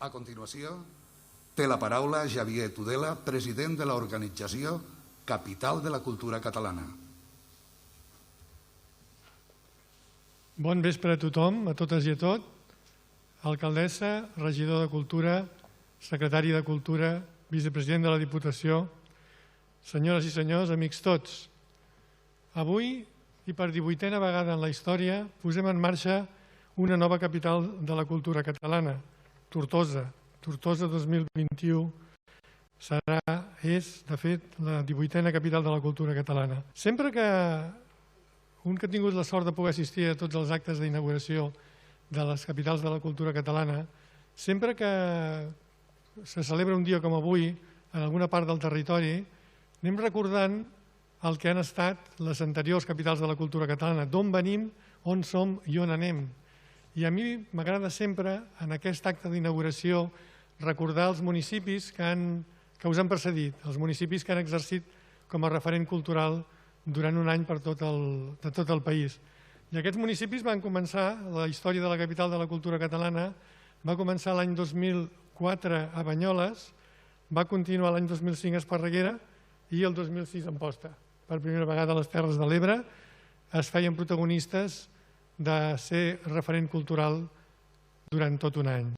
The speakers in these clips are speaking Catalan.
A continuació, té la paraula Xavier Tudela, president de l'organització Capital de la Cultura Catalana. Bon vespre a tothom, a totes i a tot. Alcaldessa, regidor de Cultura, secretari de Cultura, vicepresident de la Diputació, senyores i senyors, amics tots. Avui, i per 18a vegada en la història, posem en marxa una nova capital de la cultura catalana, Tortosa. Tortosa 2021 és, de fet, la 18a capital de la cultura catalana. Sempre que un que ha tingut la sort de poder assistir a tots els actes d'inauguració de les capitals de la cultura catalana, sempre que se celebra un dia com avui en alguna part del territori, anem recordant el que han estat les anteriors capitals de la cultura catalana, d'on venim, on som i on anem. I a mi m'agrada sempre, en aquest acte d'inauguració, recordar els municipis que us han precedit, els municipis que han exercit com a referent cultural durant un any de tot el país. I aquests municipis van començar, la història de la capital de la cultura catalana va començar l'any 2004 a Banyoles, va continuar l'any 2005 a Esparreguera i el 2006 a Amposta. Per primera vegada a les Terres de l'Ebre es feien protagonistes de ser referent cultural durant tot un any.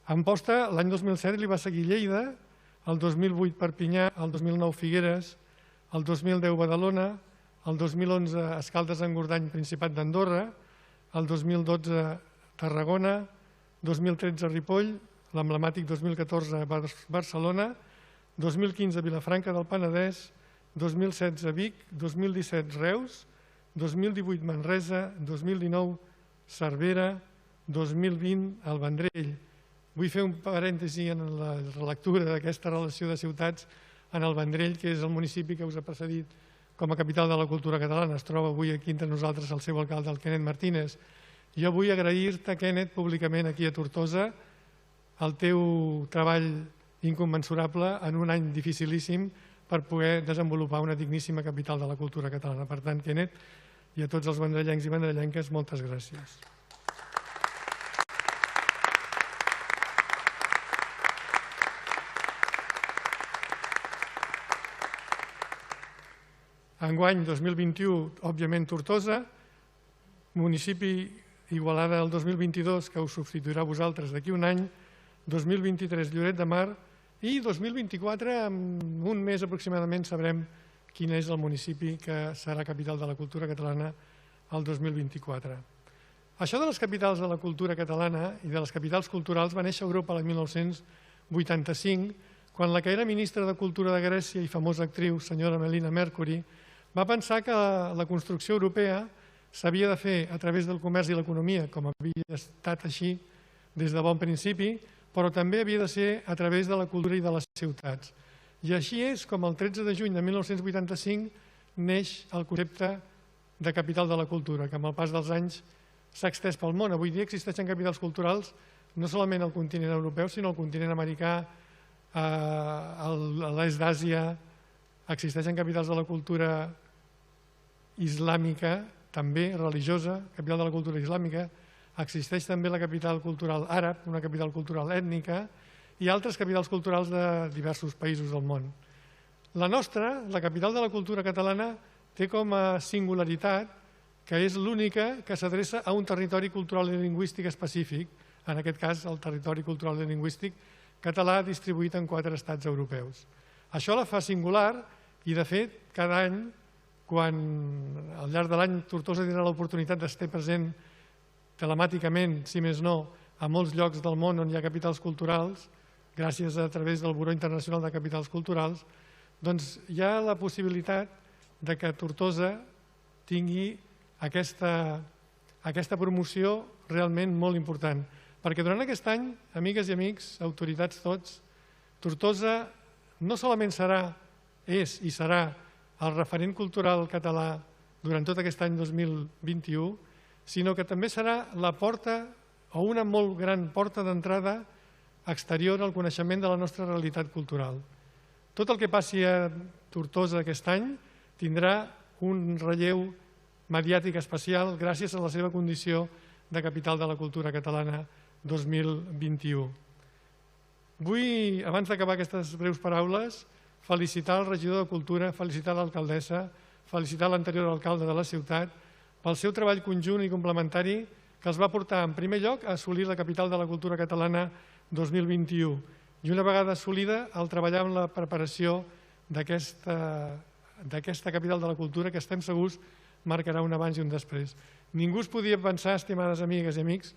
A Amposta l'any 2007 li va seguir Lleida, el 2008 Perpinyà, el 2009 Figueres, el 2010 Badalona, el 2011 Escaldes-Engordany, Principat d'Andorra, el 2012 Tarragona, 2013 Ripoll, l'emblemàtic 2014 Barcelona, 2015 Vilafranca del Penedès, 2016 Vic, 2017 Reus, 2018 Manresa, 2019 Cervera, 2020 el Vendrell. Vull fer un parèntesi en la relectura d'aquesta relació de ciutats en el Vendrell, que és el municipi que us ha precedit com a capital de la cultura catalana. Es troba avui aquí entre nosaltres el seu alcalde, el Kenneth Martínez. Jo vull agrair-te, Kenneth, públicament aquí a Tortosa, el teu treball incommensurable en un any dificilíssim per poder desenvolupar una digníssima capital de la cultura catalana. Per tant, Kenneth, i a tots els vendrellencs i vendrellenques, moltes gràcies. Enguany, 2021, òbviament Tortosa, municipi Igualada el 2022, que us substituirà a vosaltres d'aquí un any, 2023 Lloret de Mar i 2024, en un mes aproximadament, sabrem quin és el municipi que serà capital de la cultura catalana el 2024. Això de les capitals de la cultura catalana i de les capitals culturals va néixer a Europa l'any 1985, quan la que era ministra de Cultura de Grècia i famosa actriu, senyora Melina Mercury, va pensar que la construcció europea s'havia de fer a través del comerç i l'economia, com havia estat així des de bon principi, però també havia de ser a través de la cultura i de les ciutats. I així és com el 13 de juny de 1985 neix el concepte de capital de la cultura, que amb el pas dels anys s'ha extès pel món. Avui dia existeixen capitals culturals no solament al continent europeu, sinó al continent americà, a l'est d'Àsia. Existeixen capitals de la cultura islàmica, també religiosa, capital de la cultura islàmica. Existeix també la capital cultural àrab, una capital cultural ètnica, i altres capitals culturals de diversos països del món. La nostra, la capital de la cultura catalana, té com a singularitat que és l'única que s'adreça a un territori cultural i lingüístic específic, en aquest cas el territori cultural i lingüístic català distribuït en 4 estats europeus. Això la fa singular i, de fet, cada any, quan al llarg de l'any Tortosa tindrà l'oportunitat d'estar present telemàticament, si més no, a molts llocs del món on hi ha capitals culturals, gràcies a través del Buró Internacional de Capitals Culturals, doncs hi ha la possibilitat de que Tortosa tingui aquesta promoció realment molt important. Perquè durant aquest any, amigues i amics, autoritats tots, Tortosa no solament és i serà el referent cultural català durant tot aquest any 2021, sinó que també serà la porta o una molt gran porta d'entrada exterior al coneixement de la nostra realitat cultural. Tot el que passi a Tortosa aquest any tindrà un relleu mediàtic especial gràcies a la seva condició de capital de la cultura catalana 2021. Vull, abans d'acabar aquestes breus paraules, felicitar el regidor de Cultura, felicitar l'alcaldessa, felicitar l'anterior alcalde de la ciutat pel seu treball conjunt i complementari que els va portar, en primer lloc, a assolir la capital de la cultura catalana 2021 i una vegada assolida, el treballar en la preparació d'aquesta capital de la cultura que estem segurs marcarà un abans i un després. Ningú es podia pensar, estimades amigues i amics,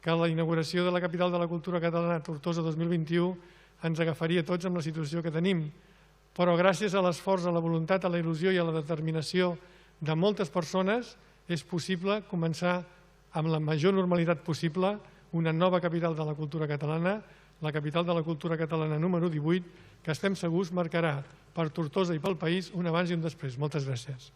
que la inauguració de la capital de la cultura catalana Tortosa 2021 ens agafaria tots amb la situació que tenim, però gràcies a l'esforç, a la voluntat, a la il·lusió i a la determinació de moltes persones és possible començar amb la major normalitat possible una nova capital de la cultura catalana, la capital de la cultura catalana número 18, que estem segurs marcarà per Tortosa i pel país un abans i un després. Moltes gràcies.